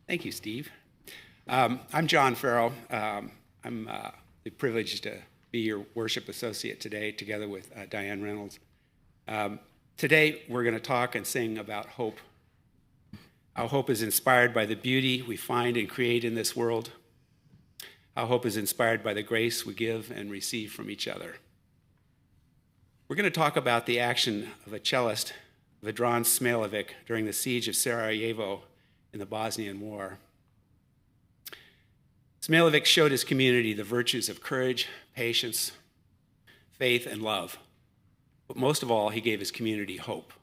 Thank you, Steve. I'm John Farrow. I'm privileged to be your worship associate today, together with Diane Reynolds. Today, we're going to talk and sing about hope. How hope is inspired by the beauty we find and create in this world. How hope is inspired by the grace we give and receive from each other. We're going to talk about the action of a cellist, Vedran Smailovic, during the siege of Sarajevo in the Bosnian War. Smailovic showed his community the virtues of courage, patience, faith, and love. But most of all, he gave his community hope.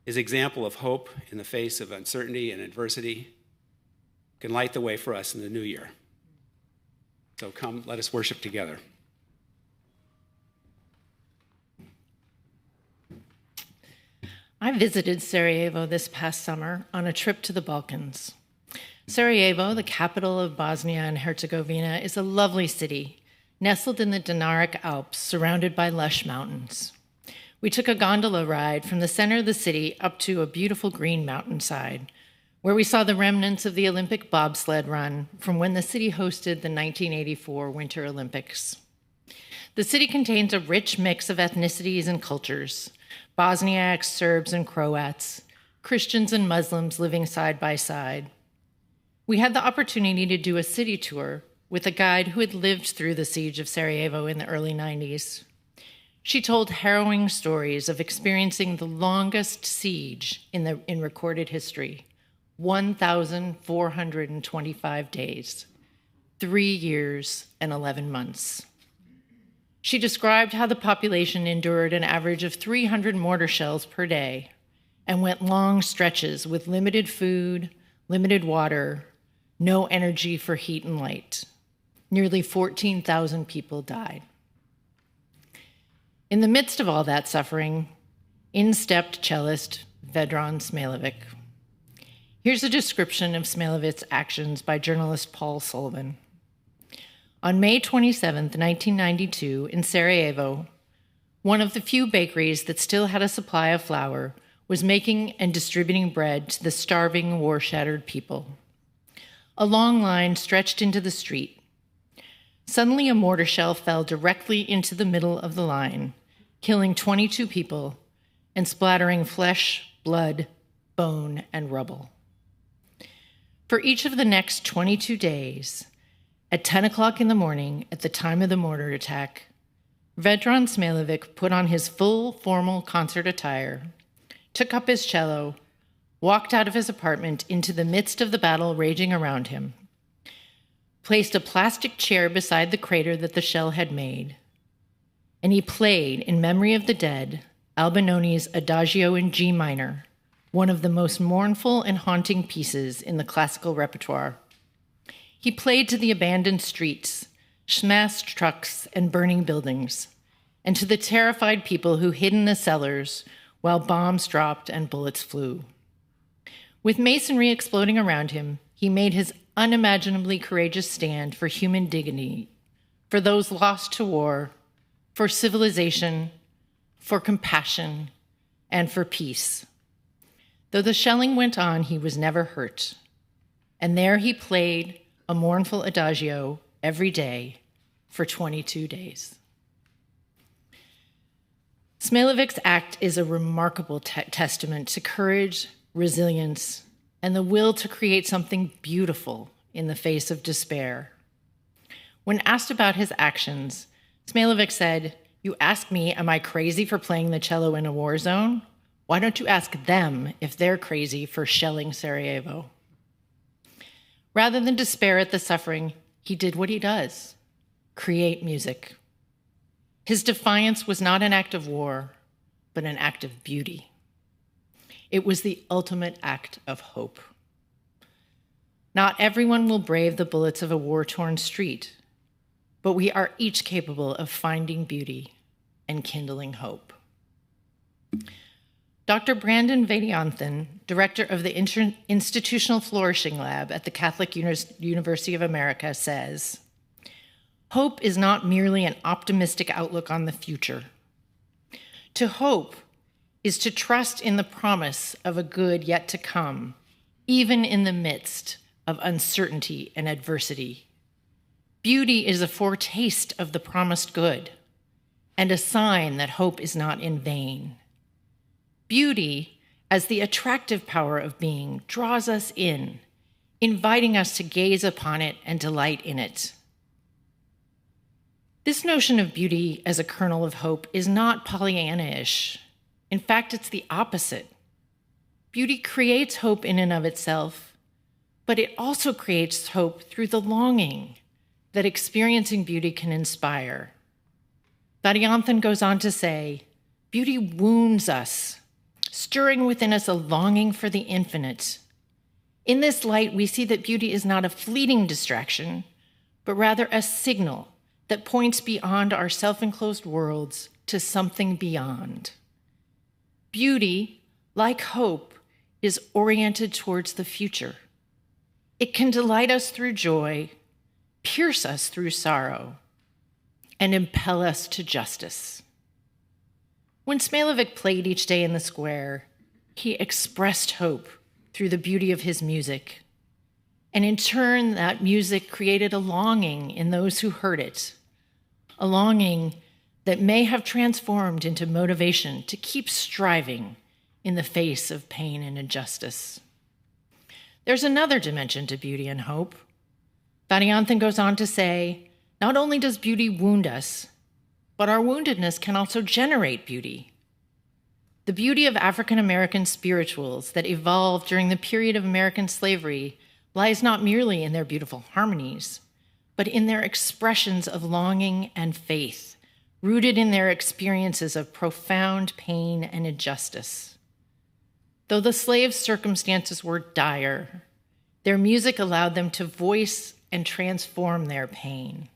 His example of hope in the face of uncertainty and adversity can light the way for us in the new year. So come, let us worship together. I visited Sarajevo this past summer on a trip to the Balkans. Sarajevo, the capital of Bosnia and Herzegovina, is a lovely city, nestled in the Dinaric Alps, surrounded by lush mountains. We took a gondola ride from the center of the city up to a beautiful green mountainside, where we saw the remnants of the Olympic bobsled run from when the city hosted the 1984 Winter Olympics. The city contains a rich mix of ethnicities and cultures: Bosniaks, Serbs, and Croats, Christians and Muslims living side by side. We had the opportunity to do a city tour with a guide who had lived through the siege of Sarajevo in the early 90s. She told harrowing stories of experiencing the longest siege in recorded history, 1,425 days, 3 years and 11 months. She described how the population endured an average of 300 mortar shells per day and went long stretches with limited food, limited water, no energy for heat and light. Nearly 14,000 people died. In the midst of all that suffering, in stepped cellist Vedran Smailovic. Here's a description of Smailovic's actions by journalist Paul Sullivan. On May 27, 1992, in Sarajevo, one of the few bakeries that still had a supply of flour was making and distributing bread to the starving, war-shattered people. A long line stretched into the street. Suddenly, a mortar shell fell directly into the middle of the line, killing 22 people and splattering flesh, blood, bone, and rubble. For each of the next 22 days, at 10 o'clock in the morning, at the time of the mortar attack, Vedran Smailovic put on his full formal concert attire, took up his cello, walked out of his apartment into the midst of the battle raging around him, placed a plastic chair beside the crater that the shell had made, and he played, in memory of the dead, Albinoni's Adagio in G minor, one of the most mournful and haunting pieces in the classical repertoire. He played to the abandoned streets, smashed trucks, and burning buildings, and to the terrified people who hid in the cellars while bombs dropped and bullets flew. With masonry exploding around him, he made his unimaginably courageous stand for human dignity, for those lost to war, for civilization, for compassion, and for peace. Though the shelling went on, he was never hurt. And there he played a mournful adagio every day for 22 days. Smailovic's act is a remarkable testament to courage, resilience, and the will to create something beautiful in the face of despair. When asked about his actions, Smailovic said, "You ask me, am I crazy for playing the cello in a war zone? Why don't you ask them if they're crazy for shelling Sarajevo?" Rather than despair at the suffering, he did what he does: create music. His defiance was not an act of war, but an act of beauty. It was the ultimate act of hope. Not everyone will brave the bullets of a war-torn street, but we are each capable of finding beauty and kindling hope. Dr. Brandon Vaidyanathan, director of the Institutional Flourishing Lab at the Catholic University of America, says, "Hope is not merely an optimistic outlook on the future. To hope is to trust in the promise of a good yet to come, even in the midst of uncertainty and adversity. Beauty is a foretaste of the promised good and a sign that hope is not in vain. Beauty, as the attractive power of being, draws us in, inviting us to gaze upon it and delight in it. This notion of beauty as a kernel of hope is not Pollyanna-ish. In fact, it's the opposite. Beauty creates hope in and of itself, but it also creates hope through the longing that experiencing beauty can inspire. Diane goes on to say, beauty wounds us, stirring within us a longing for the infinite. In this light, we see that beauty is not a fleeting distraction, but rather a signal that points beyond our self-enclosed worlds to something beyond. Beauty, like hope, is oriented towards the future. It can delight us through joy, pierce us through sorrow, and impel us to justice. When Smailevik played each day in the square, he expressed hope through the beauty of his music. And in turn, that music created a longing in those who heard it, a longing that may have transformed into motivation to keep striving in the face of pain and injustice. There's another dimension to beauty and hope. Diane goes on to say, not only does beauty wound us, but our woundedness can also generate beauty. The beauty of African American spirituals that evolved during the period of American slavery lies not merely in their beautiful harmonies, but in their expressions of longing and faith, rooted in their experiences of profound pain and injustice. Though the slaves' circumstances were dire, their music allowed them to voice and transform their pain.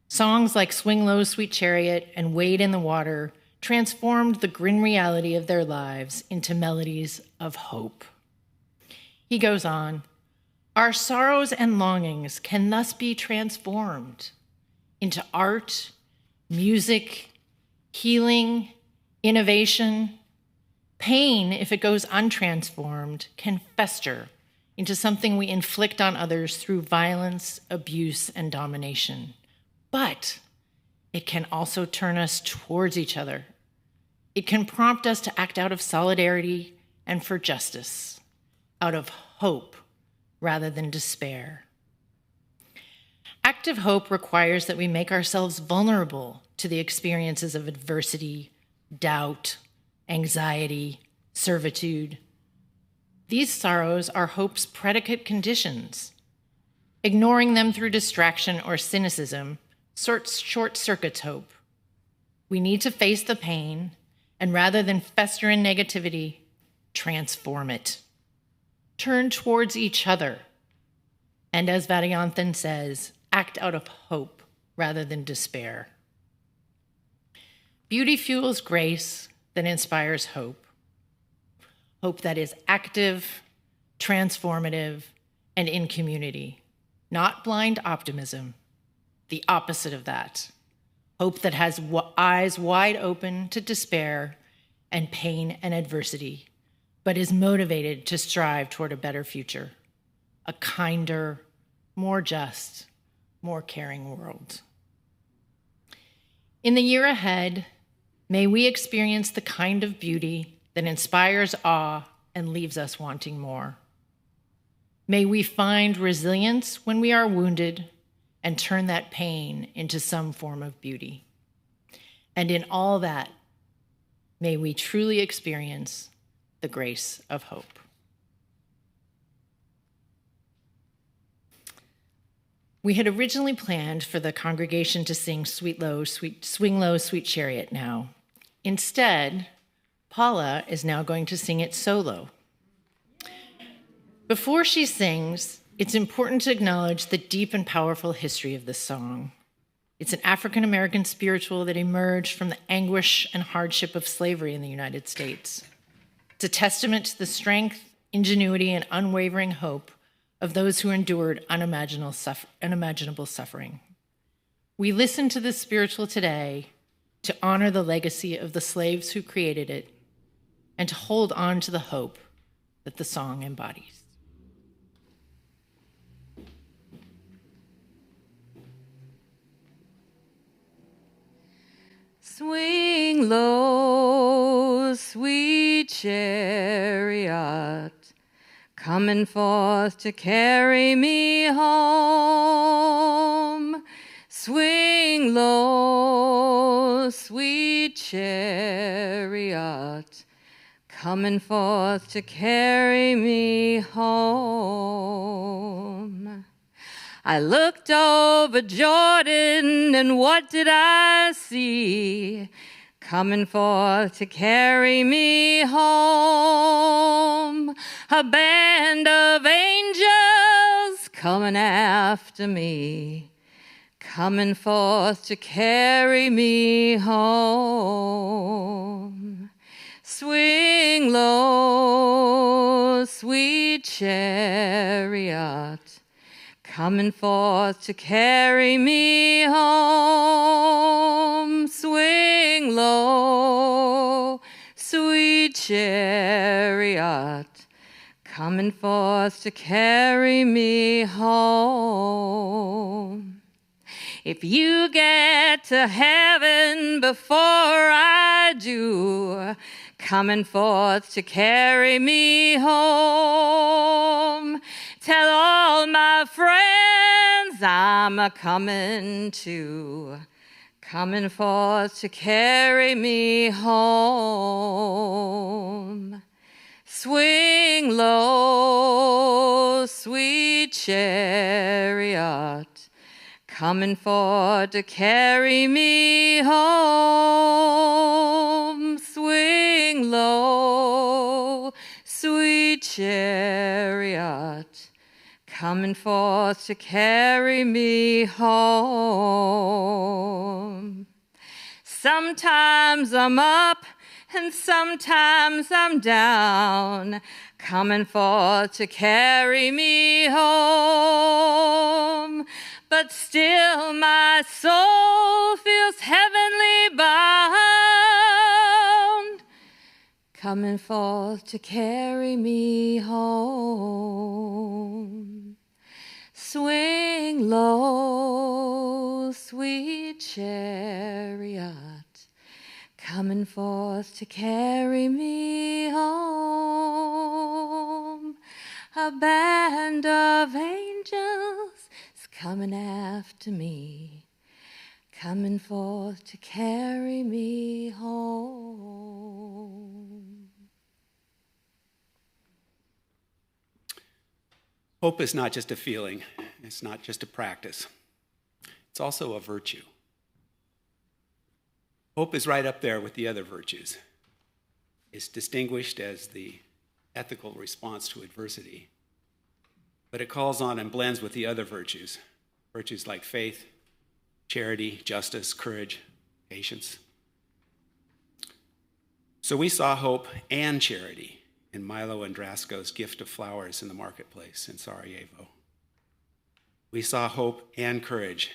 Songs like Swing Low, Sweet Chariot, and Wade in the Water transformed the grim reality of their lives into melodies of hope. He goes on, our sorrows and longings can thus be transformed into art, music, healing, innovation. Pain, if it goes untransformed, can fester into something we inflict on others through violence, abuse, and domination. But it can also turn us towards each other. It can prompt us to act out of solidarity and for justice, out of hope rather than despair. Active hope requires that we make ourselves vulnerable to the experiences of adversity, doubt, anxiety, servitude. These sorrows are hope's predicate conditions. Ignoring them through distraction or cynicism short circuits hope. We need to face the pain, and rather than fester in negativity, transform it. Turn towards each other. And as Vaidyanathan says, act out of hope rather than despair. Beauty fuels grace that inspires hope. Hope that is active, transformative, and in community. Not blind optimism, the opposite of that. Hope that has eyes wide open to despair and pain and adversity, but is motivated to strive toward a better future, a kinder, more just, more caring world. In the year ahead, may we experience the kind of beauty that inspires awe and leaves us wanting more. May we find resilience when we are wounded and turn that pain into some form of beauty. And in all that, may we truly experience the grace of hope. We had originally planned for the congregation to sing Swing Low, Sweet Chariot now. Instead, Paula is now going to sing it solo. Before she sings, it's important to acknowledge the deep and powerful history of this song. It's an African American spiritual that emerged from the anguish and hardship of slavery in the United States. It's a testament to the strength, ingenuity, and unwavering hope of those who endured unimaginable suffering. We listen to this spiritual today to honor the legacy of the slaves who created it and to hold on to the hope that the song embodies. coming forth to carry me home. Swing low, sweet chariot, coming forth to carry me home. I looked over Jordan, and what did I see? Coming forth to carry me home. A band of angels coming after me, coming forth to carry me home. Swing low, sweet chariot, coming forth to carry me home. Swing low, sweet chariot, coming forth to carry me home. If you get to heaven before I do, coming forth to carry me home. Tell all my friends I'm a-coming too, coming forth to carry me home. Swing low, sweet chariot, coming forth to carry me home. Swing low, sweet chariot, coming forth to carry me home. Sometimes I'm up and sometimes I'm down, coming forth to carry me home. But still my soul feels heavenly bound, coming forth to carry me home. Swing low, sweet chariot, coming forth to carry me home. A band of angels is coming after me, coming forth to carry me home. Hope is not just a feeling. It's not just a practice. It's also a virtue. Hope is right up there with the other virtues. It's distinguished as the ethical response to adversity, but it calls on and blends with the other virtues, virtues like faith, charity, justice, courage, patience. So we saw hope and charity in Milo Andrasko's gift of flowers in the marketplace in Sarajevo. We saw hope and courage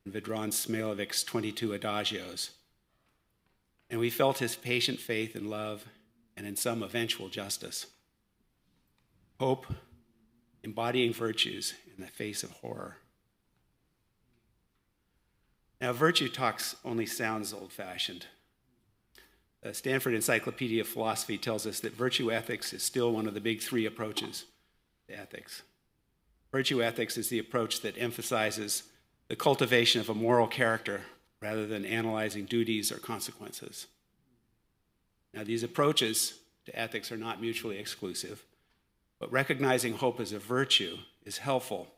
in Vedran Smailevic's 22 adagios. And we felt his patient faith and love and in some eventual justice. Hope, embodying virtues in the face of horror. Now, virtue talks only sounds old-fashioned. The Stanford Encyclopedia of Philosophy tells us that virtue ethics is still one of the big three approaches to ethics. Virtue ethics is the approach that emphasizes the cultivation of a moral character rather than analyzing duties or consequences. Now, these approaches to ethics are not mutually exclusive, but recognizing hope as a virtue is helpful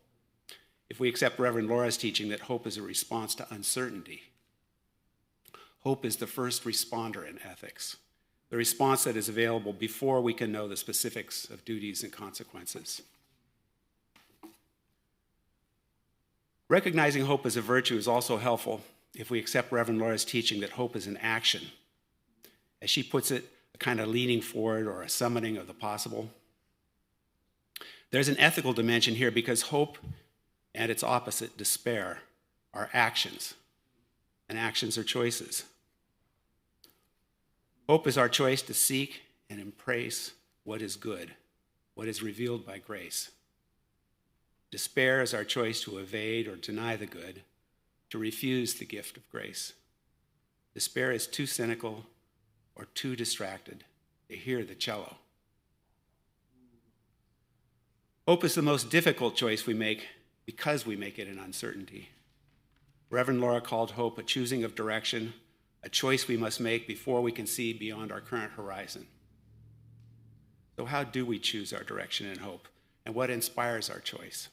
if we accept Reverend Laura's teaching that hope is a response to uncertainty. Hope is the first responder in ethics, the response that is available before we can know the specifics of duties and consequences. Recognizing hope as a virtue is also helpful if we accept Reverend Laura's teaching that hope is an action. As she puts it, a kind of leaning forward or a summoning of the possible. There's an ethical dimension here because hope and its opposite, despair, are actions, and actions are choices. Hope is our choice to seek and embrace what is good, what is revealed by grace. Despair is our choice to evade or deny the good, to refuse the gift of grace. Despair is too cynical or too distracted to hear the cello. Hope is the most difficult choice we make because we make it in uncertainty. Reverend Laura called hope a choosing of direction, a choice we must make before we can see beyond our current horizon. So how do we choose our direction in hope, and what inspires our choice?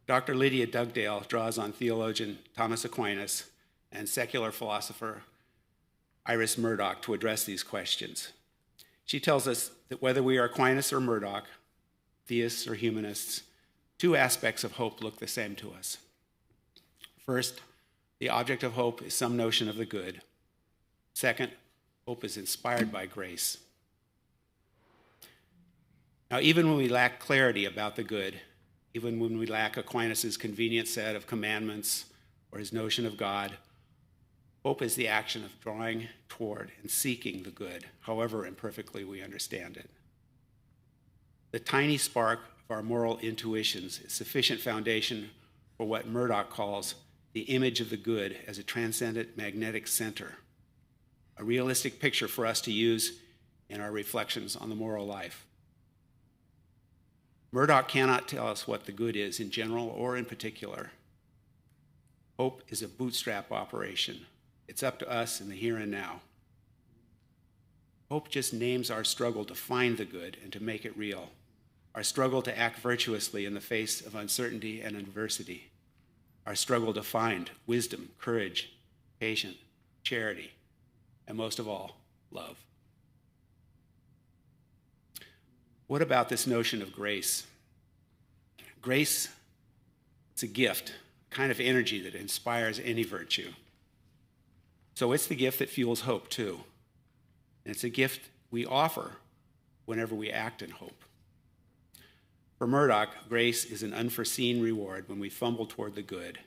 Dr. Lydia Dugdale draws on theologian Thomas Aquinas and secular philosopher Iris Murdoch to address these questions. She tells us that whether we are Aquinas or Murdoch, theists or humanists, two aspects of hope look the same to us. First, the object of hope is some notion of the good. Second, hope is inspired by grace. Now, even when we lack clarity about the good, even when we lack Aquinas' convenient set of commandments or his notion of God, hope is the action of drawing toward and seeking the good, however imperfectly we understand it. The tiny spark of our moral intuitions is sufficient foundation for what Murdoch calls the image of the good as a transcendent magnetic center, a realistic picture for us to use in our reflections on the moral life. Murdoch cannot tell us what the good is in general or in particular. Hope is a bootstrap operation. It's up to us in the here and now. Hope just names our struggle to find the good and to make it real, our struggle to act virtuously in the face of uncertainty and adversity, our struggle to find wisdom, courage, patience, charity, and most of all, love. What about this notion of grace? Grace, it's a gift, a kind of energy that inspires any virtue. So it's the gift that fuels hope too. And it's a gift we offer whenever we act in hope. For Murdoch, grace is an unforeseen reward when we fumble toward the good.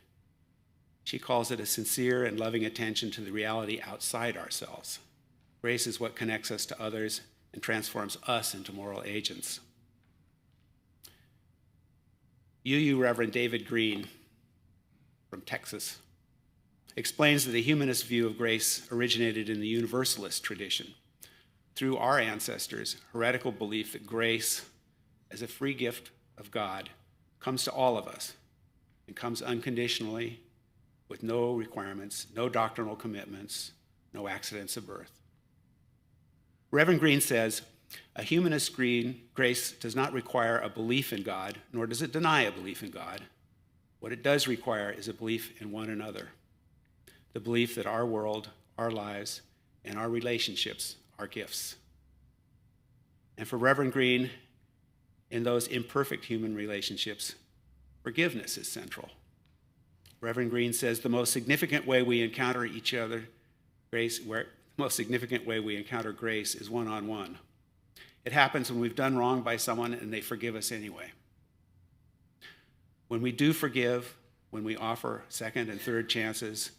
She calls it a sincere and loving attention to the reality outside ourselves. Grace is what connects us to others and transforms us into moral agents. UU Reverend David Green from Texas explains that the humanist view of grace originated in the universalist tradition. Through our ancestors' heretical belief that grace, as a free gift of God, comes to all of us and comes unconditionally with no requirements, no doctrinal commitments, no accidents of birth. Reverend Green says, a humanist grace does not require a belief in God, nor does it deny a belief in God. What it does require is a belief in one another, the belief that our world, our lives, and our relationships are gifts. And for Reverend Green, in those imperfect human relationships, forgiveness is central. Reverend Green says the most significant way we encounter each other, the most significant way we encounter grace is one-on-one. It happens when we've done wrong by someone and they forgive us anyway. When we do forgive, when we offer second and third chances,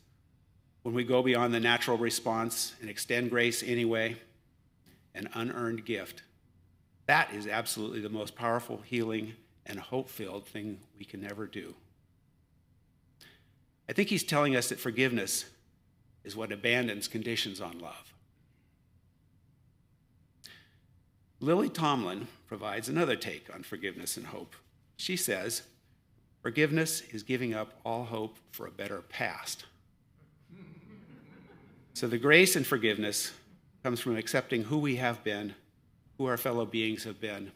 when we go beyond the natural response and extend grace anyway, an unearned gift, that is absolutely the most powerful, healing, and hope-filled thing we can ever do. I think he's telling us that forgiveness is what abandons conditions on love. Lily Tomlin provides another take on forgiveness and hope. She says, forgiveness is giving up all hope for a better past. So the grace in forgiveness comes from accepting who we have been, who our fellow beings have been,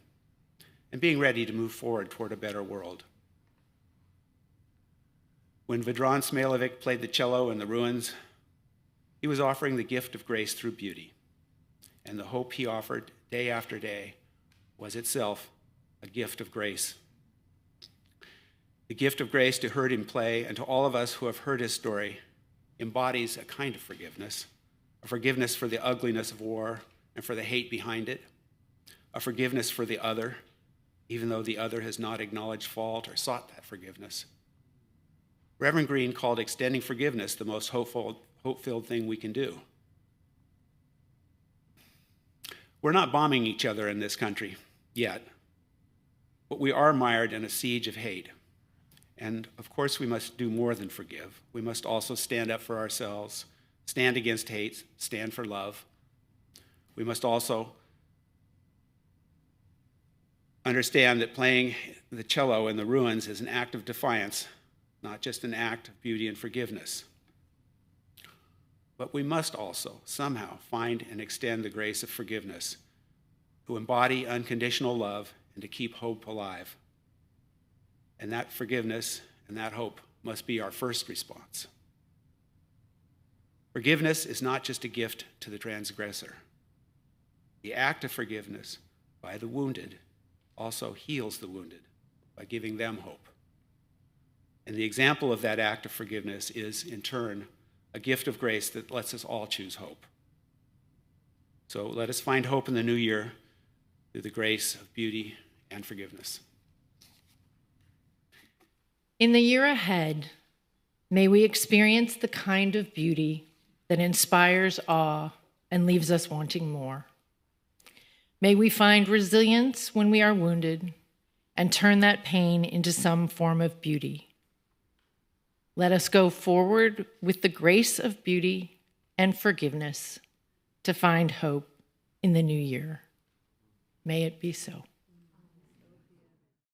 and being ready to move forward toward a better world. When Vedran Smailovic played the cello in the ruins, he was offering the gift of grace through beauty, and the hope he offered day after day was itself a gift of grace. The gift of grace to hear him play, and to all of us who have heard his story, embodies a kind of forgiveness, a forgiveness for the ugliness of war and for the hate behind it, a forgiveness for the other, even though the other has not acknowledged fault or sought that forgiveness. Reverend Green called extending forgiveness the most hope-filled thing we can do. We're not bombing each other in this country yet, but we are mired in a siege of hate. And of course, we must do more than forgive. We must also stand up for ourselves, stand against hate, stand for love. We must also understand that playing the cello in the ruins is an act of defiance, not just an act of beauty and forgiveness. But we must also somehow find and extend the grace of forgiveness to embody unconditional love and to keep hope alive. And that forgiveness and that hope must be our first response. Forgiveness is not just a gift to the transgressor. The act of forgiveness by the wounded also heals the wounded by giving them hope. And the example of that act of forgiveness is, in turn, a gift of grace that lets us all choose hope. So let us find hope in the new year through the grace of beauty and forgiveness. In the year ahead, may we experience the kind of beauty that inspires awe and leaves us wanting more. May we find resilience when we are wounded and turn that pain into some form of beauty. Let us go forward with the grace of beauty and forgiveness to find hope in the new year. May it be so.